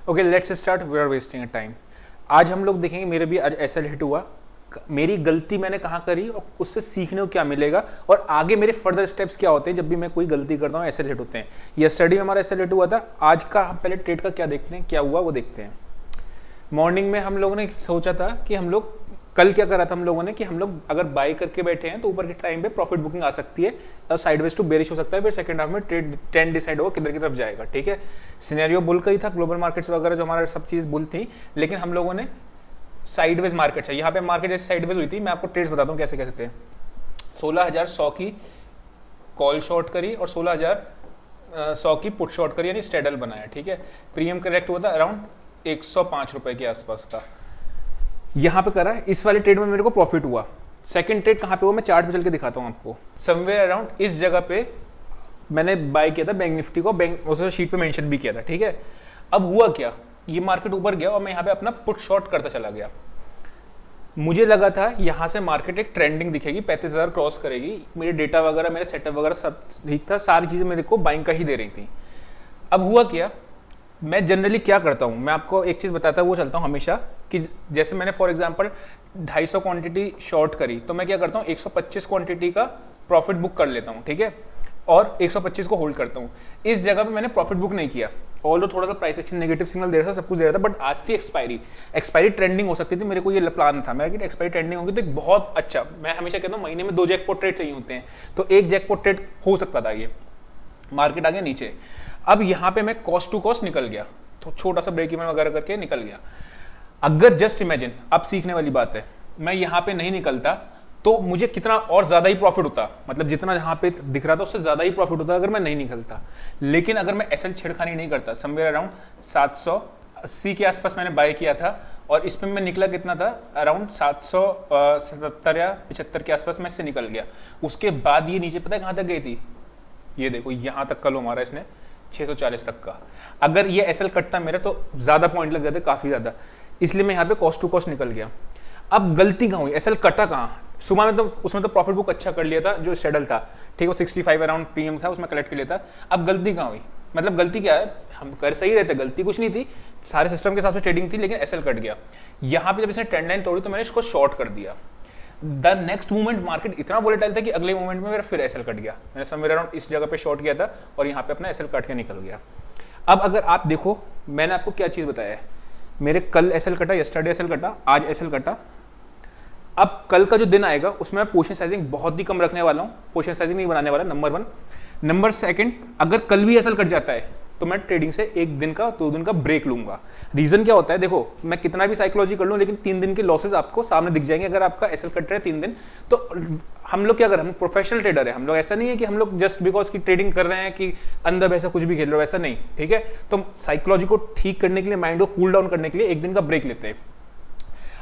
Okay let's start, we are wasting a time. आज हम लोग देखेंगे, मेरे भी आज ऐसा हिट हुआ, मेरी गलती मैंने कहाँ करी और उससे सीखने को क्या मिलेगा और आगे मेरे फर्दर स्टेप्स क्या होते हैं जब भी मैं कोई गलती करता हूँ। ऐसे हिट होते हैं। ये स्टडी में हमारा ऐसा हिट हुआ था। आज का हम पहले ट्रेड का क्या देखते हैं, क्या हुआ वो देखते हैं। मॉर्निंग में हम लोगों ने सोचा था कि हम लोग कल क्या करा था हम लोगों ने कि हम लोग अगर बाय करके बैठे हैं तो ऊपर के टाइम पे प्रॉफिट बुकिंग आ सकती है और साइडवेज टू बेरिश हो सकता है, फिर सेकंड हाफ में ट्रेंड डिसाइड होगा किधर की तरफ जाएगा। ठीक है, सिनेरियो बुल का ही था, ग्लोबल मार्केट्स वगैरह जो हमारा सब चीज बुल थी, लेकिन हम लोगों ने साइडवेज मार्केट है। यहाँ पे मार्केट जैसे साइडवेज हुई थी, मैं आपको ट्रेड्स बताता हूँ कैसे कैसे थे। 16,100 की कॉल शॉर्ट करी और 16,100 की पुट शॉर्ट करी, यानी स्ट्रेडल बनाया। ठीक है, प्रीमियम करेक्ट हुआ था अराउंड 105 रुपए के आसपास का। यहाँ पे करा, इस वाले ट्रेड में मेरे को प्रॉफिट हुआ। सेकंड ट्रेड कहाँ पे हुआ, मैं चार्ट पे चल के दिखाता हूँ आपको। समवेयर अराउंड इस जगह पे मैंने बाय किया था बैंक निफ्टी को, बैंक उसे शीट पे मेंशन भी किया था। ठीक है, अब हुआ क्या, ये मार्केट ऊपर गया और मैं यहाँ पे अपना पुट शॉर्ट करता चला गया। मुझे लगा था यहाँ से मार्केट एक ट्रेंडिंग दिखेगी, 35,000 क्रॉस करेगी। मेरे डेटा वगैरह, मेरे सेटअप वगैरह सब ठीक था, सारी चीजें मेरे को बाइंग का ही दे रही थी। अब हुआ क्या, मैं जनरली क्या करता हूँ, मैं आपको एक चीज बताता हूँ, वो चलता हूँ हमेशा कि जैसे मैंने फॉर एग्जांपल 250 क्वांटिटी शॉर्ट करी तो मैं क्या करता हूँ 125 क्वांटिटी का प्रॉफिट बुक कर लेता हूँ। ठीक है, और 125 को होल्ड करता हूँ। इस जगह पे मैंने प्रॉफिट बुक नहीं किया, ऑल्दो थोड़ा सा प्राइस एक्शन नेगेटिव सिग्नल दे रहा था, सब कुछ दे रहा था, बट आज थी एक्सपायरी ट्रेंडिंग हो सकती थी। मेरे को ये प्लान था, मेरा कि एक्सपायरी ट्रेंडिंग होगी तो एक बहुत अच्छा, मैं हमेशा कहता हूँ महीने में 2 जैकपॉट ट्रेड चाहिए होते हैं, तो एक जैकपॉट ट्रेड हो सकता था। ये मार्केट आ गया नीचे। अब यहाँ पे मैं कॉस्ट टू कॉस्ट निकल गया, तो छोटा सा ब्रेक इवन वगैरह करके निकल गया। अगर जस्ट इमेजिन, अब सीखने वाली बात है, मैं यहाँ पे नहीं निकलता तो मुझे कितना और ज्यादा ही प्रॉफिट होता, मतलब जितना यहाँ पे दिख रहा था उससे ज्यादा ही प्रॉफिट होता अगर मैं नहीं निकलता। लेकिन अगर मैं एसएल छेड़खानी नहीं करता, समवेयर अराउंड 780 के आसपास मैंने बाय किया था और इसमें मैं निकला कितना था, अराउंड 770 या 75 के आसपास मैं इससे निकल गया। उसके बाद ये नीचे पता है कहाँ तक गई थी, ये देखो यहाँ तक कल मारा इसने 640 तक का। अगर ये एसएल कटता मेरा तो ज्यादा पॉइंट लग जाते, काफी ज्यादा, इसलिए मैं यहाँ पे कॉस्ट टू कॉस्ट निकल गया। अब गलती कहाँ हुई, एसएल कटा कहाँ, सुबह में तो उसमें तो प्रॉफिट बुक अच्छा कर लिया था, जो स्ट्रेडल था, ठीक है, वो 65 अराउंड प्रीमियम था, उसमें कलेक्ट कर लिया था। अब गलती कहाँ हुई, मतलब गलती क्या है, हम कर सही रहते, गलती कुछ नहीं थी, सारे सिस्टम के हिसाब से ट्रेडिंग थी, लेकिन एसएल कट गया। यहाँ पे जब इसने ट्रेंड लाइन तोड़ी तो मैंने इसको शॉर्ट कर दिया। द नेक्स्ट मूवमेंट मार्केट इतना वोलेटाइल था कि अगले मूवमेंट में मेरा फिर एसएल कट गया। मैंने समवेयर अराउंड इस जगह पे शॉर्ट किया था और यहाँ पे अपना एसएल कट के निकल गया। अब अगर आप देखो, मैंने आपको क्या चीज बताया है, मेरे कल एसएल कटा, यस्टरडे एसएल कटा, आज एसएल कटा। अब कल का जो दिन आएगा उसमें मैं पोजीशन साइजिंग बहुत ही कम रखने वाला हूँ, पोजीशन साइजिंग नहीं बनाने वाला, नंबर 1। नंबर 2, अगर कल भी एसएल कट जाता है तो मैं ट्रेडिंग से 1 दिन का 2 दिन का ब्रेक लूंगा। रीजन क्या होता है, देखो मैं कितना भी साइकोलॉजी कर लूं लेकिन 3 दिन के लॉसेस आपको सामने दिख जाएंगे अगर आपका एसएल कट रहा है 3 दिन। तो हम लोग क्या कर रहे हैं, हम प्रोफेशनल ट्रेडर है, हम लोग, ऐसा नहीं है कि हम लोग जस्ट बिकॉज की ट्रेडिंग कर रहे हैं कि अंदर वैसा कुछ भी खेल रहे हो, ऐसा नहीं। ठीक है, तो साइकोलॉजी को ठीक करने के लिए, माइंड को कूल डाउन करने के लिए 1 दिन का ब्रेक लेते हैं।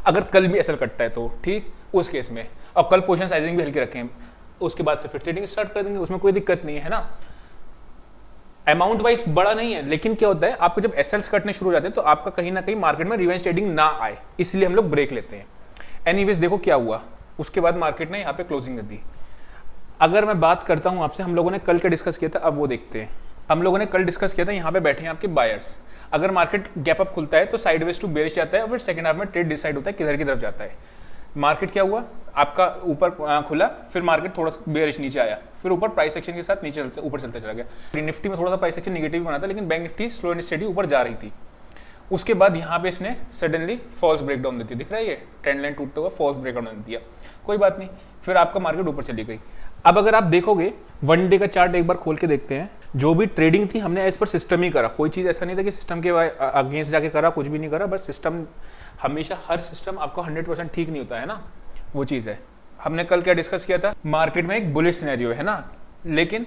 अगर कल भी एसएल कटता है तो ठीक, उस केस में, और कल पोजीशन साइजिंग भी हल्के रखें, उसके बाद से फिर ट्रेडिंग स्टार्ट कर देंगे, उसमें कोई दिक्कत नहीं है ना। अमाउंट वाइज बड़ा नहीं है, लेकिन क्या होता है, आपको जब एसएल्स कटने शुरू हो जाते हैं तो आपका कहीं ना कहीं मार्केट में रिवेंज ट्रेडिंग ना आए, इसलिए हम लोग ब्रेक लेते हैं। एनीवेज देखो क्या हुआ, उसके बाद मार्केट ने यहाँ पे क्लोजिंग कर दी। अगर मैं बात करता हूँ आपसे, हम लोगों ने कल क्या डिस्कस किया था, अब वो देखते हैं। हम लोगों ने कल डिस्कस किया था, यहाँ पे बैठे हैं आपके बायर्स। अगर मार्केट गैप अप खुलता है तो साइडवेज टू बेरिश जाता है और फिर सेकंड हाफ में ट्रेड डिसाइड होता है किधर की तरफ जाता है। मार्केट क्या हुआ, आपका ऊपर खुला, फिर मार्केट थोड़ा सा बेरिश नीचे आया, फिर ऊपर प्राइस एक्शन के साथ नीचे ऊपर चलता चला गया। निफ्टी में थोड़ा सा प्राइस एक्शन नेगेटिव बना था, लेकिन bank Nifty slow and steady ऊपर जा रही थी। उसके बाद यहाँ पे इसने सडनली फॉल्स ब्रेकडाउन देती, दिख रहा है ये ट्रेंड लाइन टूटता हुआ फॉल्स ब्रेकडाउन दे दिया, कोई बात नहीं, फिर आपका मार्केट ऊपर चली गई। अब अगर आप देखोगे 1 डे का चार्ट एक बार खोल के देखते हैं, जो भी ट्रेडिंग थी हमने एज पर सिस्टम ही करा, कोई चीज ऐसा नहीं था कि सिस्टम के अगेंस्ट जाके करा, कुछ भी नहीं करा, बस सिस्टम, हमेशा हर सिस्टम आपको 100% ठीक नहीं होता है ना, वो चीज है। हमने कल क्या डिस्कस किया था, मार्केट में एक बुलिश सिनेरियो है ना, लेकिन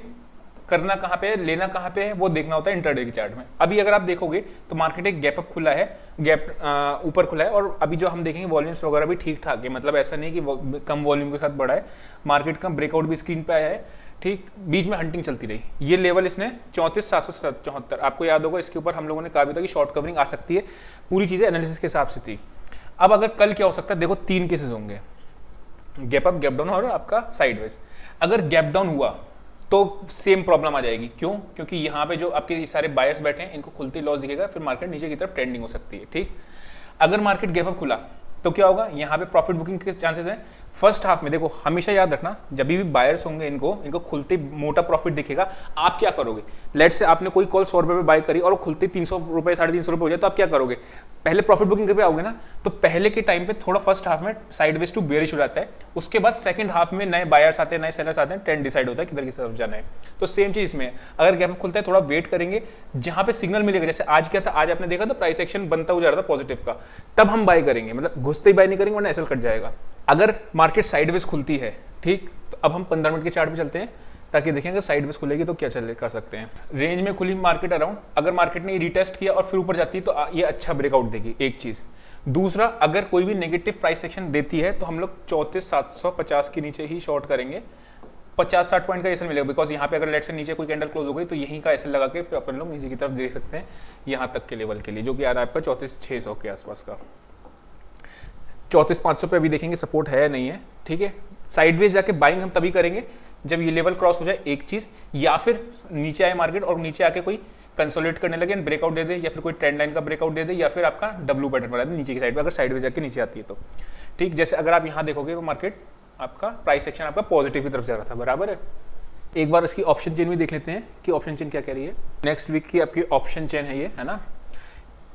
करना कहाँ पे है, लेना कहाँ पे है, वो देखना होता है इंटरडे के चार्ट में। अभी अगर आप देखोगे तो मार्केट एक गैप अप खुला है, गैप ऊपर खुला है, और अभी जो हम देखेंगे वॉल्यूम्स वगैरह भी ठीक ठाक है, मतलब ऐसा नहीं कि कम वॉल्यूम के साथ बढ़ा है। मार्केट का ब्रेकआउट भी स्क्रीन पे आया है, ठीक, बीच में हंटिंग चलती रही। ये लेवल इसने 34,774, आपको याद होगा इसके ऊपर हम लोगों ने कहा भी था कि शॉर्ट कवरिंग आ सकती है, पूरी चीजें एनालिसिस के हिसाब से थी। अब अगर कल क्या हो सकता है, देखो 3 केसेस होंगे, गैप अप, गैप डाउन और आपका साइडवेज। अगर गैप डाउन हुआ तो सेम प्रॉब्लम आ जाएगी। क्यों? क्योंकि यहाँ पे जो आपके सारे बायर्स बैठे हैं इनको खुलते ही लॉस दिखेगा, फिर मार्केट नीचे की तरफ ट्रेंडिंग हो सकती है। ठीक, अगर मार्केट गैप अप खुला तो क्या होगा, यहाँ पे प्रॉफिट बुकिंग के चांसेस हैं। फर्स्ट हाफ में देखो, हमेशा याद रखना, जब भी बायर्स होंगे इनको खुलते मोटा प्रॉफिट दिखेगा, आप क्या करोगे? लेट से आपने कोई कॉल 100 रुपए पे बाय करी और खुलते 300 रुपए 350 रुपए हो जाए, तो आप क्या करोगे? पहले प्रॉफिट बुकिंग पे आओगे ना, तो पहले के टाइम पे थोड़ा फर्स्ट हाफ में साइडवेज टू बेयरिश हो जाता है, उसके बाद सेकंड हाफ में नए बायर्स आते हैं, नए सेलर्स आते हैं, ट्रेंड डिसाइड होता है किधर की तरफ जाना है। तो सेम चीज इसमें, अगर गैप खुलता है थोड़ा वेट करेंगे, जहां पे सिग्नल मिलेगा, जैसे आज क्या था, आज आपने देखा था प्राइस एक्शन बनता हुआ जा रहा था पॉजिटिव का, तब हम बाय करेंगे, मतलब घुसते ही बाय नहीं करेंगे वरना एसएल कट जाएगा। अगर मार्केट साइडवेज खुलती है, ठीक, तो अब हम 15 मिनट के चार्ट पे चलते हैं ताकि देखें अगर साइडवेज खुलेगी तो क्या कर सकते हैं। रेंज में खुली मार्केट अराउंड, अगर मार्केट ने रिटेस्ट किया और फिर ऊपर जाती है तो ये अच्छा ब्रेकआउट देगी, एक चीज। दूसरा, अगर कोई भी नेगेटिव प्राइस एक्शन देती है तो हम लोग 34,750 के नीचे ही शॉर्ट करेंगे, 50-60 पॉइंट का एसएल मिलेगा, बिकॉज यहाँ पे अगर लेट से नीचे कोई कैंडल क्लोज हो गई तो यहीं का एसएल लगा के फिर अपन लोग नीचे की तरफ देख सकते हैं यहाँ तक के लेवल के लिए, जो कि आ रहा है आपका 34,600 के आसपास का। 34,500 पे अभी देखेंगे सपोर्ट है नहीं है, ठीक है। साइडवेज जाके बाइंग हम तभी करेंगे जब ये लेवल क्रॉस हो जाए, एक चीज, या फिर नीचे आए मार्केट और नीचे आके कोई कंसोलिडेट करने लगे, ब्रेकआउट दे दे, या फिर कोई ट्रेंड लाइन का ब्रेकआउट दे दे, या फिर आपका डब्ल्यू पैटर्न बना दे नीचे की साइड पे, अगर साइडवेज जाके नीचे आती है तो। ठीक, जैसे अगर आप यहाँ देखोगे तो मार्केट आपका प्राइस एक्शन आपका पॉजिटिव की तरफ जा रहा था, बराबर है। एक बार इसकी ऑप्शन चेन भी देख लेते हैं कि ऑप्शन चेन क्या कह रही है। नेक्स्ट वीक की आपकी ऑप्शन चेन है ये, है ना।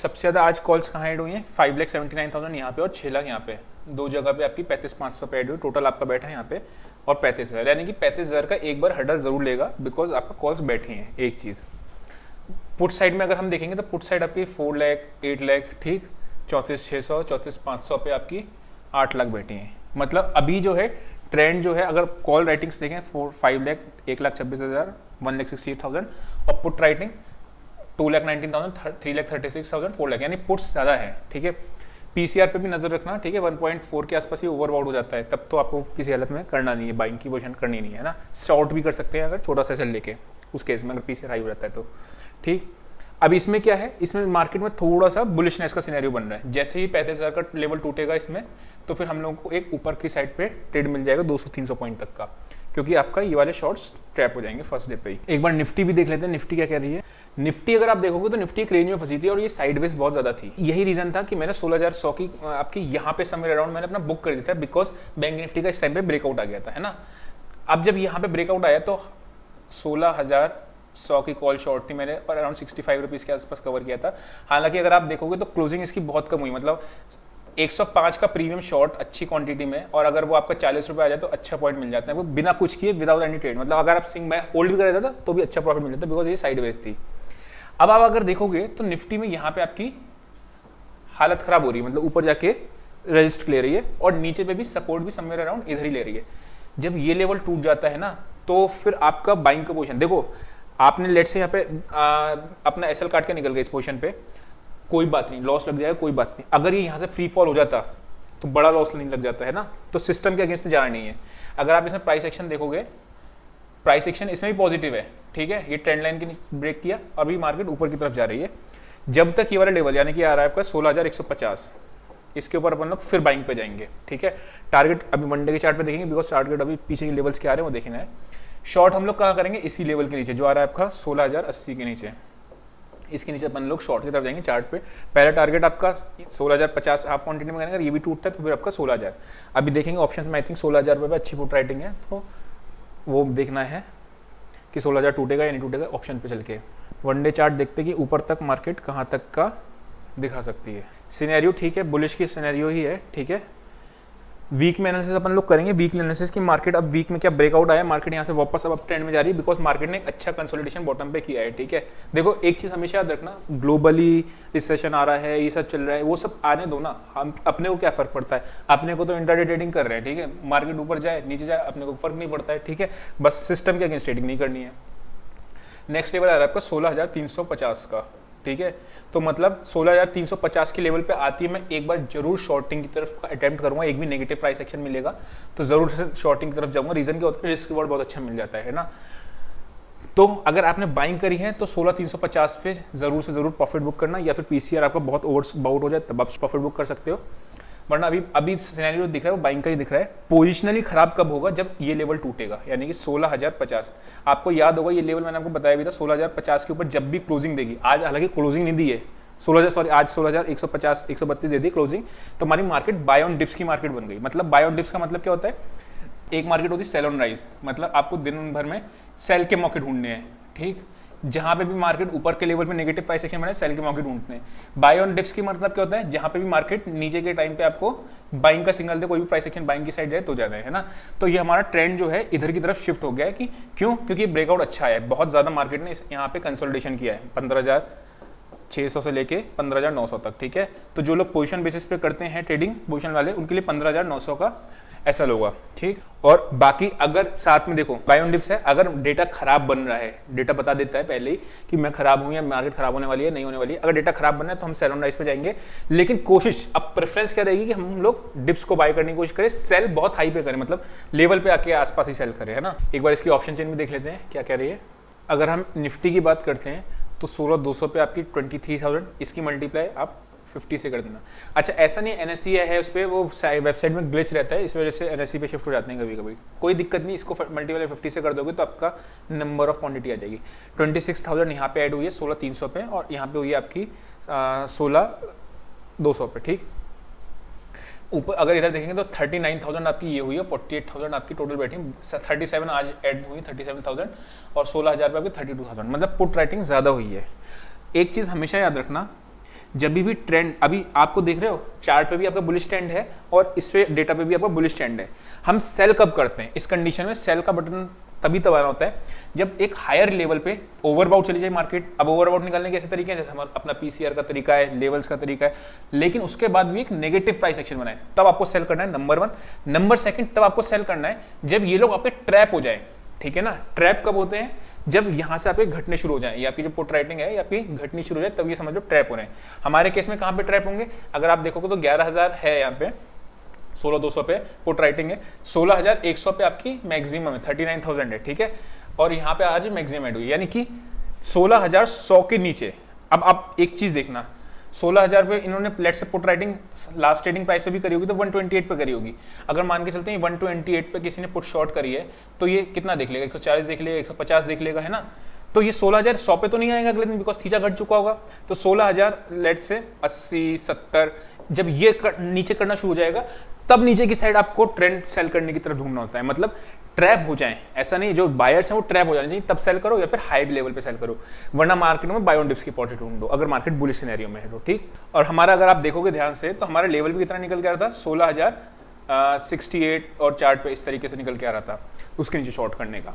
सबसे ज्यादा आज कॉल्स कहाँ ऐड हुई हैं? 5,79,000 यहाँ पे और 6 लाख यहाँ पे, दो जगह पे आपकी 35,500 पे ऐड हुई, टोटल आपका बैठा है यहाँ पे, और 35,000, यानी कि 35,000 का एक बार हर्डल जरूर लेगा, बिकॉज आपका कॉल्स बैठी हैं। एक चीज पुट साइड में अगर हम देखेंगे तो पुट साइड आपकी 4 लाख 8 लाख, ठीक, 34,600 34,500 पे आपकी 8 लाख बैठी हैं। मतलब अभी जो है ट्रेंड जो है, अगर कॉल राइटिंग्स देखें 5 लाख 1,26,000 1,68,000, और पुट राइटिंग 2,19,000 3,36,000 4 लाख, यानी पुट्स ज्यादा है, ठीक है। पीसीआर पे भी नजर रखना, ठीक है, 1.4 के आसपास ही ओवरबॉट हो जाता है, तब तो आपको किसी हालत में करना नहीं है, बाइंग की पोजीशन करनी नहीं है ना। शॉर्ट भी कर सकते हैं अगर छोटा सा सेल लेके, उस केस में अगर पीसीआर हाई हो जाता है तो, ठीक। अब इसमें क्या है, इसमें मार्केट में थोड़ा सा बुलिशनेस का सिनेरियो बन रहा है। जैसे ही 35,000 का लेवल टूटेगा इसमें, तो फिर हम लोगों को एक ऊपर की साइड पे ट्रेड मिल जाएगा 200-300 पॉइंट तक का, क्योंकि आपका ये वाले शॉर्ट्स ट्रैप हो जाएंगे फर्स्ट डे पे ही। एक बार निफ्टी भी देख लेते हैं, निफ्टी क्या कह रही है। निफ्टी अगर आप देखोगे तो निफ्टी एक रेंज में फंसी थी और ये साइडवेज बहुत ज्यादा थी। यही रीजन था कि मैंने 16,100 की आपकी यहाँ पे समवेयर अराउंड मैंने अपना बुक कर दिया था, बिकॉज बैंक निफ्टी का इस टाइम पे ब्रेकआउट आ गया था, है ना। अब जब यहाँ पे ब्रेकआउट आया तो 16,100 की कॉल शॉर्ट थी मैंने, और अराउंड 65 रुपीज के आसपास कवर किया था। हालांकि अगर आप देखोगे तो क्लोजिंग इसकी बहुत कम हुई, मतलब 105 का प्रीमियम शॉर्ट अच्छी क्वांटिटी में, और अगर वो आपका 40 रुपए आ जाए तो अच्छा पॉइंट मिल जाता है, वो बिना कुछ किए, विदाउट एनी ट्रेड। मतलब अगर आप सिंग में होल्ड भी कर देता था तो भी अच्छा प्रॉफिट मिल जाता, बिकॉज ये साइडवेज थी। अब आप अगर देखोगे तो निफ्टी में यहाँ पे आपकी हालत खराब हो रही है, मतलब ऊपर जाके रजिस्ट ले रही है और नीचे पे भी सपोर्ट भी समवेयर अराउंड इधर ही ले रही है। जब ये लेवल टूट जाता है ना, तो फिर आपका बाइंग का पोजीशन देखो, आपने लेट से यहाँ पे अपना एसएल काट के निकल गए इस पोजीशन पे, कोई बात नहीं, लॉस लग जाएगा, कोई बात नहीं। अगर ये यहाँ से फ्री फॉल हो जाता तो बड़ा लॉस नहीं लग जाता है ना, तो सिस्टम के अगेंस्ट जाना नहीं है। अगर आप इसमें प्राइस एक्शन देखोगे, प्राइस एक्शन इसमें भी पॉजिटिव है, ठीक है। ये ट्रेंड लाइन के नीचे ब्रेक किया, अभी मार्केट ऊपर की तरफ जा रही है। जब तक ये वाला लेवल यानी कि आ रहा है आपका 16,150, इसके ऊपर अपन लोग फिर बाइंग पे जाएंगे, ठीक है। टारगेट अभी मंडे के चार्ट पे देखेंगे, बिकॉज टारगेट अभी पीछे के लेवल्स क्या आ रहे हैं वो देखना है। शॉर्ट हम लोग कहाँ करेंगे? इसी लेवल के नीचे जो आ रहा है आपका 16,080 के नीचे, इसके नीचे अपन लोग शॉर्ट की तरफ जाएंगे चार्ट पे। पहला टारगेट आपका 16,050 हाफ क्वांटिटी में करेंगे, अगर ये भी टूटता है तो फिर आपका 16,000। अभी देखेंगे ऑप्शन में आई थिंक 16,000 रुपये पे अच्छी पुट राइटिंग है, तो वो देखना है कि 16,000 टूटेगा या नहीं टूटेगा। ऑप्शन पे चल के वनडे चार्ट देखते कि ऊपर तक मार्केट कहाँ तक का दिखा सकती है। सिनेरियो ठीक है, बुलिश की सिनेरियो ही है, ठीक है। वीक में एनालिसिस अपन लोग करेंगे, वीक एनालिसिस की मार्केट अब वीक में क्या ब्रेकआउट आया, मार्केट यहाँ से वापस अब ट्रेंड में जा रही है, बिकॉज मार्केट ने एक अच्छा कंसोलिडेशन बॉटम पे किया है, ठीक है। देखो एक चीज हमेशा याद रखना, ग्लोबली रिसेशन आ रहा है, ये सब चल रहा है, वो सब आने दो ना, हम अपने को क्या फर्क पड़ता है, अपने को तो इंट्राडे ट्रेडिंग कर रहे हैं, ठीक है। मार्केट ऊपर जाए नीचे जाए अपने को फर्क नहीं पड़ता है, ठीक है। बस सिस्टम के अगेंस्ट ट्रेडिंग नहीं करनी है। नेक्स्ट लेवल आ रहा है आपका 16,350 का, ठीक है। तो मतलब 16,350 के लेवल पे आती है, मैं एक बार जरूर शॉर्टिंग की तरफ अटेम्प्ट करूंगा, एक भी नेगेटिव प्राइस एक्शन मिलेगा तो जरूर से शॉर्टिंग की तरफ जाऊंगा। रीजन क्या होता है, रिस्क रिवॉर्ड बहुत अच्छा मिल जाता है ना। तो अगर आपने बाइंग करी है तो 16,350 पे जरूर से जरूर प्रॉफिट बुक करना, या फिर पीसीआर आपका बहुत ओवर बाउट हो जाए तब आप प्रॉफिट बुक कर सकते हो। वरना अभी अभी सिनेरियो दिख रहा है वो बाइंग का ही दिख रहा है। पोजिशनली खराब कब होगा, जब ये लेवल टूटेगा, यानी कि 16,050। आपको याद होगा ये लेवल मैंने आपको बताया भी था, 16,050 के ऊपर जब भी क्लोजिंग देगी, आज हालांकि क्लोजिंग नहीं दी है, 16,150 132 दे दी क्लोजिंग, तो हमारी मार्केट बाय ऑन डिप्स की मार्केट बन गई। मतलब बाय ऑन डिप्स का मतलब क्या होता है, एक मार्केट होती है सेल ऑन राइज, मतलब आपको दिन भर में सेल के मौके ढूंढने हैं, ठीक। जहां पे भी मार्केट ऊपर के लेवल पे नेगेटिव प्राइस एक्शन बने, सेल के मौके ढूंढते हैं। बाय ऑन डिप्स की मतलब क्या होता है, जहां पे भी मार्केट नीचे के टाइम पे आपको बाइंग का सिग्नल दे, कोई भी प्राइस एक्शन बाइंग की साइड जाए तो जाता है ना। तो ये हमारा ट्रेंड जो है इधर की तरफ शिफ्ट हो गया है। कि क्यों, क्योंकि ब्रेकआउट अच्छा है, बहुत ज्यादा मार्केट ने यहाँ पे कंसोलिडेशन किया है 15,600 से लेके 15,900 तक, ठीक है। तो जो लोग पोजीशन बेसिस पे करते हैं ट्रेडिंग पोजीशन वाले, उनके लिए 15,900 का ऐसा होगा, ठीक। और बाकी अगर साथ में देखो बाय ऑन डिप्स है, अगर डेटा खराब बन रहा है, डेटा बता देता है पहले ही कि मैं खराब हूं या मार्केट खराब होने वाली है, नहीं होने वाली है, अगर डेटा खराब बन रहा है तो हम सेल ऑन राइज पे जाएंगे। लेकिन कोशिश, अब प्रेफरेंस क्या रहेगी कि हम लोग डिप्स को बाय करने की कोशिश करें, सेल बहुत हाई पे करें, मतलब लेवल पे आके आसपास ही सेल करें, है ना। एक बार इसकी ऑप्शन चेन भी देख लेते हैं क्या कह रही है। अगर हम निफ्टी की बात करते हैं तो 16,200 पे आपकी 23,000, इसकी मल्टीप्लाई आप 50 से कर देना। अच्छा, ऐसा नहीं NSE है उस पर, वो वेबसाइट में ग्लिच रहता है, इस वजह से NSE पे शिफ्ट हो जाते हैं कभी कभी, कोई दिक्कत नहीं, इसको मल्टीप्लाई 50 से कर दोगे तो आपका नंबर ऑफ क्वांटिटी आ जाएगी। 26,000 यहाँ पे ऐड हुई है 16,300 पे, और यहाँ पे हुई है आपकी 16,200 पे, ठीक। ऊपर अगर इधर देखेंगे तो 39,000 आपकी ये हुई है, 48,000 आपकी टोटल बैठी, 37 आज ऐड हुई 37,000, और 16,000 पे आपकी 32,000, मतलब पुट राइटिंग ज़्यादा हुई है। एक चीज़ हमेशा याद रखना, जब भी ट्रेंड, अभी आपको देख रहे हो चार्ट पे भी आपका बुलिश ट्रेंड है और इस पे डेटा पे भी आपका बुलिश ट्रेंड है, हम सेल कब करते हैं, इस कंडीशन में सेल का बटन तभी दबाना होता है जब एक हायर लेवल पे ओवरबाउट चली जाए मार्केट। अब ओवरबाउट निकालने के ऐसे तरीके हैं, जैसे हमारा अपना PCR का तरीका है, लेवल्स का तरीका है, लेकिन उसके बाद भी एक नेगेटिव प्राइस एक्शन बनाए, तब आपको सेल करना है, नंबर 1। नंबर 2, तब आपको सेल करना है जब ये लोग आपके ट्रैप हो जाए, ठीक है ना। ट्रैप कब होते हैं, जब यहां से आपके घटने शुरू हो जाए, ये आपकी जो पुट राइटिंग है, ये आपकी घटनी शुरू हो जाए, तब ये समझ लो ट्रैप हो रहे हैं। हमारे केस में कहां पे ट्रैप होंगे, अगर आप देखोगे तो 11,000 है यहाँ पे, 16,200 पे पुट राइटिंग है, 16,100 पे आपकी मैक्सिमम है, 39,000 है, ठीक है। और यहाँ पे आज मैक्सिमम एड हुई, यानी कि 16,100 के नीचे। अब आप एक चीज देखना, 16,000 पे इन्होंने लेट से put writing last trading price पे भी करी होगी तो 128 पे करी होगी। अगर मान के चलते हैं 128 पे किसी ने पुट शॉर्ट करी है तो ये कितना देख लेगा, 140 देख लेगा, 150 देख लेगा, है ना। तो ये 16,100 पे तो नहीं आएगा अगले दिन, बिकॉज थीटा घट चुका होगा। तो 16,000 लेट से 80 70, जब ये नीचे करना शुरू हो जाएगा तब नीचे की साइड आपको ट्रेंड सेल करने की तरफ ढूंढना होता है, मतलब ट्रैप हो जाए, ऐसा नहीं जो बायर्स हैं वो ट्रैप हो जाने चाहिए तब सेल करो, या फिर हाई लेवल पे सेल करो, वरना मार्केट में बाय ऑन डिप्स की अपॉर्चुनिटी ढूंढो अगर मार्केट बुलिश सिनेरियो में है तो, ठीक। और हमारा अगर आप देखोगे ध्यान से तो हमारा लेवल भी कितना निकल के आ रहा था, 16,068 और चार्ट पे इस तरीके से निकल के आ रहा था उसके नीचे शॉर्ट करने का।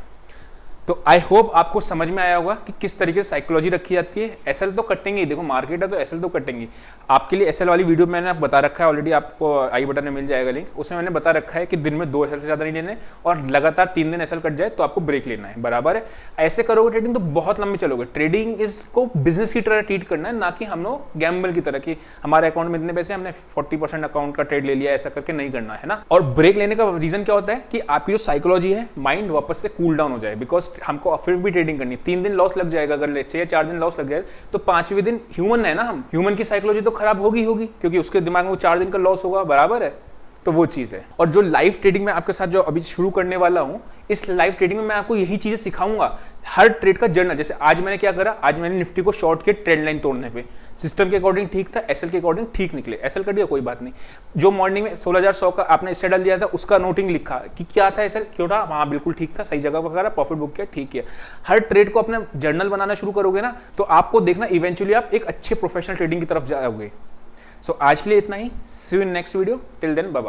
तो आई होप आपको समझ में आया होगा कि किस तरीके से साइकोलॉजी रखी जाती है। एसएल तो कटेंगे, देखो मार्केट है तो एसएल तो कटेंगे। आपके लिए एसएल वाली वीडियो मैंने आपको बता रखा है ऑलरेडी, आपको आई बटन में मिल जाएगा लिंक, उसमें मैंने बता रखा है कि दिन में 2 एसएल से ज़्यादा नहीं लेने और लगातार 3 दिन एसएल कट जाए तो आपको ब्रेक लेना है, बराबर है। ऐसे करोगे ट्रेडिंग तो बहुत लंबी चलोगे। ट्रेडिंग इसको बिजनेस की तरह ट्रीट करना है, ना कि हम लोग गैम्बल की तरह कि हमारे अकाउंट में इतने पैसे हमने 40% अकाउंट का ट्रेड ले लिया, ऐसा करके नहीं करना है ना। और ब्रेक लेने का रीजन क्या होता है कि आपकी जो साइकोलॉजी है, माइंड वापस से कूल डाउन हो जाए, बिकॉज हमको फिर भी ट्रेडिंग करनी। 3 दिन लॉस लग जाएगा अगर लेट्स से, या 4 दिन लॉस लग जाए तो 5वें दिन ह्यूमन है ना हम, ह्यूमन की साइकोलॉजी तो खराब होगी क्योंकि उसके दिमाग में वो 4 दिन का लॉस होगा, बराबर है। तो वो चीज है। और जो लाइव ट्रेडिंग में आपके साथ जो अभी शुरू करने वाला हूं, इस लाइव ट्रेडिंग में मैं आपको यही चीजें सिखाऊंगा, हर ट्रेड का जर्नल। जैसे आज मैंने क्या करा, आज मैंने निफ्टी को शॉर्ट के ट्रेंड लाइन तोड़ने पे सिस्टम के अकॉर्डिंग ठीक था, एसएल के अकॉर्डिंग ठीक निकले, एसएल कर दिया कोई बात नहीं। जो मॉर्निंग में 16,100 का आपने स्टे डाल दिया था उसका नोटिंग लिखा कि क्या था एसएल, क्यों था, वहां बिल्कुल ठीक था, सही जगह पर करा, प्रॉफिट बुक किया, ठीक है। हर ट्रेड को अपना जर्नल बनाना शुरू करोगे ना तो आपको देखना इवेंचुअली आप एक अच्छे प्रोफेशनल ट्रेडिंग की तरफ जाओगे। सो आज के लिए इतना ही, see you in next video, till then bye bye.